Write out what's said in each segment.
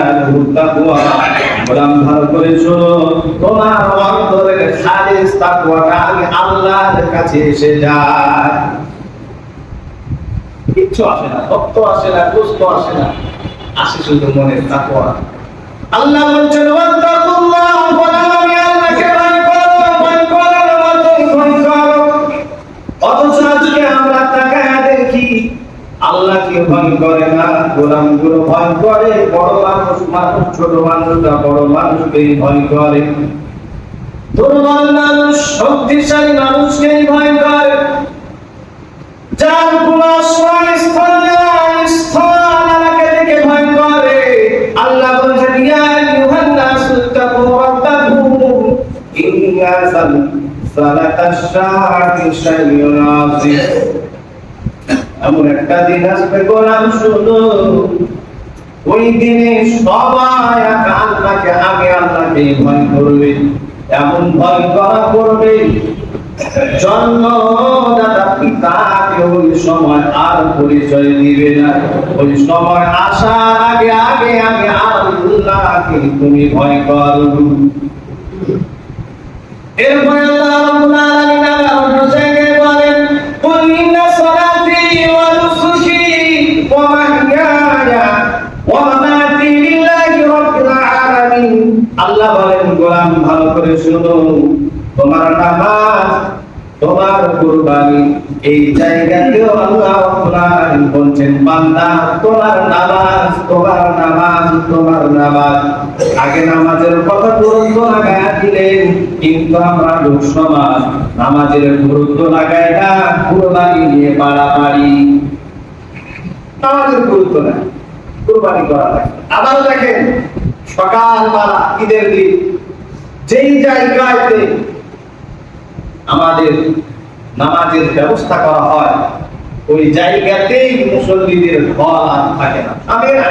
ইয়ানালুহু তাকওয়া। গোলাম ভালো করে শোনো, তোমার অন্তরের খালিস তাকওয়াটা আগে আল্লাহর কাছে এসে যায়। কিচ্ছু আসে না, রক্ত আসে না, গোশত আসে না, আসে শুধু মনের তাকওয়া। আল্লাহ বলছেন ওয়াত্তাকুল্লাহ, আমি আল্লাহকে ভয় করো, ভয় করার মতো ভয় করো। অথচ আজকে আমরা তাকায়া দেখি আল্লাহকে ভয় করে না, গোলামগুলো ভয় করে। বড় মানুষ, ছোট মানুষরা বড় মানুষকেই ভয় করে। দুর্বল মানুষ শক্তিশালী মানুষকেই ভয় করে। যার কোনো আশ্রয়স্থল নাই, স্থান এলাকা থেকে ভয় করে। আল্লাহ বলছেন ইয়া আইয়ুহান নাসু তাকু রাব্বাকুম ইন্না সালাতাশ শাআতি শাইউন আযীম। এমন একটা দিন আসবে গোলাম শুনো, ওই দিনে সবাই আল্লাহকে, আমি আল্লাহকে ভয় করবে। এমন ভয় করা করবে জন্মদাতা পিতাকে ওই সময় আর পরিচয় দিবে না। ওই সময় আসার আগে আগে আগে আল্লাহকে তুমি ভয় করো। এরপরে আল্লাহ রাব্বুল আলামিন অন্য জায়গায় বলেন কুল ইন্না সালাতি ওয়া নুসুকি ওয়া মাহইয়ায়া ওয়া মামাতি লিল্লাহি রাব্বিল আলামিন। আল্লাহ বলেন গোলাম ভালো করে শুনো, তোমার নামাজ, তোমার কুরবানি, এই জায়গাতেও আল্লাহ রাব্বুল আলামিন বলছেন বান্দা তোমার নামাজ, তোমার নামাজ, তোমার নামাজ। আগে নামাজের কথা গুরুত্ব লাগায়া দিলেন, কিন্তু আমরা লোক সমাজ নামাজের গুরুত্ব লাগাই না, কুরবানি নিয়ে পাড়াপাড়ি। নামাজের গুরুত্ব না, কুরবানি করা লাগে। আবার দেখেন সকালবেলা ঈদের দিন যেই জায়গাতে আমাদের নামাজের ব্যবস্থা করা হয়, ওই জায়গাতেই মুসল্লিদের ঘর আর থাকে না, থাকে না,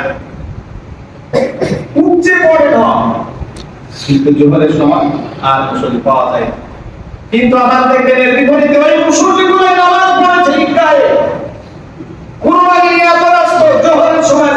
উপচে পড়ে না। কিন্তু জোহরের সময় আর মুসল্লি পাওয়া যায়। কিন্তু আবার দেখবেন এর বিপরীতে ওই মুসল্লিগুলো নামাজ পড়েছে ঈদগাহে, কুরবানি নিয়ে এত ব্যস্ত, জোহরের সময়